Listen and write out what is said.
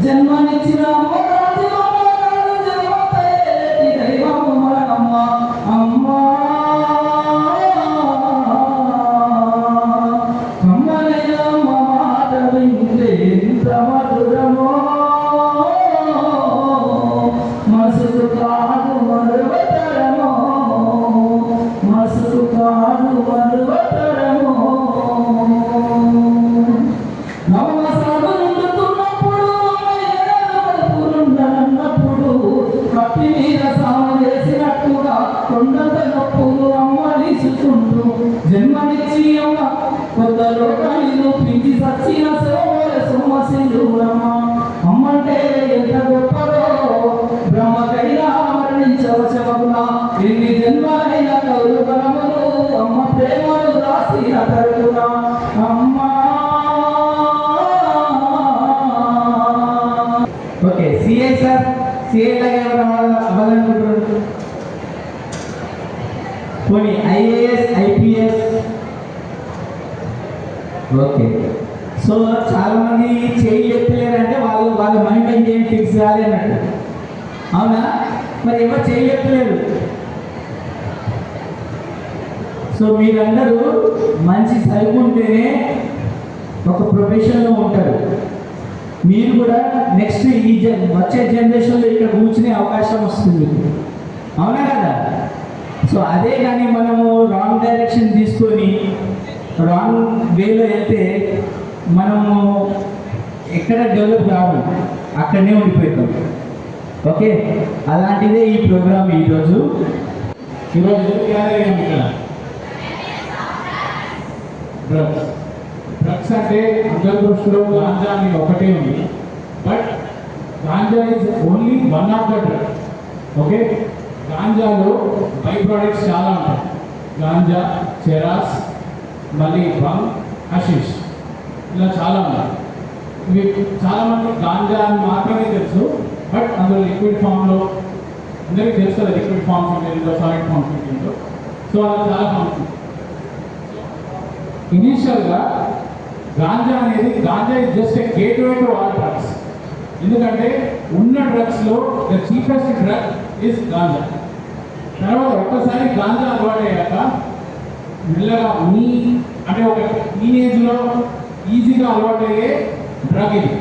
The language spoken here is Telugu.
జన్మనిచ్చిన మనసుకు కాదు మరువతరమో మనసుకు కాదు మరువతరమో నవమ సాగులుండుతున్నప్పుడు ఎడలుండనప్పుడు కత్తి మీద సాము చేసినట్టుగా కొండంత నొప్పులు అమ్మలిసుకుంటూ జన్మనిచ్చి అమ్మ కొత్త లోకాలు పిండి సచ్చిన సోమశిలు అమ్మ అమ్మంటే ఎంత గొప్పదో బ్రహ్మకైనా మరణించవశమగునా ఎన్ని జన్మలైన కౌలు బలములు అమ్మ ప్రేమలు రాసిన తరుగునా అమ్మా. ఓకే సిఐ సార్, సిఐ లాగా ఎవరు అవ్వాలనుకుంటున్నారు? పోనీ ఐఏఎస్, ఐపీఎస్. ఓకే, సో చాలా మంది చేయి ఎత్తలేరంటే వాళ్ళ మైండ్ ఇంకేం ఫిక్స్ కాదు అన్నట్టు, అవునా? మరి ఎవరు చేయి ఎత్తలేరు. సో మీరందరూ మంచి చదువుకుంటేనే ఒక ప్రొఫెషన్లో ఉంటారు. మీరు కూడా నెక్స్ట్ వచ్చే జనరేషన్లో ఇక్కడ కూర్చునే అవకాశం వస్తుంది, అవునా కదా? సో అదే కానీ మనము రాంగ్ డైరెక్షన్ తీసుకొని రాంగ్ వేలో వెళ్తే మనము ఎక్కడ డెవలప్ కాదు, అక్కడనే ఉండిపోతాం. ఓకే, అలాంటిదే ఈ ప్రోగ్రామ్. ఈరోజు డ్రగ్స్ అంటే అందరి దృష్టిలో గాంజా అని ఒకటే ఉంది, but ganja is only one of the drug. Okay, గాంజాలో బై ప్రోడక్ట్స్ చాలా ఉంటాయి. గాంజా, చెరాస్, మళ్ళీ బంగ్, హషీష్, ఇలా చాలా ఉన్నాయి. ఇవి చాలామంది గాంజా అని మాత్రమే తెలుసు, బట్ అందులో లిక్విడ్ ఫామ్లో అందరికీ తెలుసు కదా, లిక్విడ్ ఫామ్స్ ఉంటుందో సాలిడ్ ఫామ్స్ ఉంటుందో. సో అలా చాలా ఫామ్స్ ఉంటాయి. ఇనీషియల్గా ganja is just a gateway to all drugs. ఎందుకంటే ఉన్న డ్రగ్స్లో the cheapest drug is ganja. తర్వాత ఒక్కసారి గాంజా అలవాటు అయ్యాక మెల్లగా అంటే ఒక టీనేజ్లో ఈజీగా అలవాటు అయ్యే డ్రగ్ ఇది.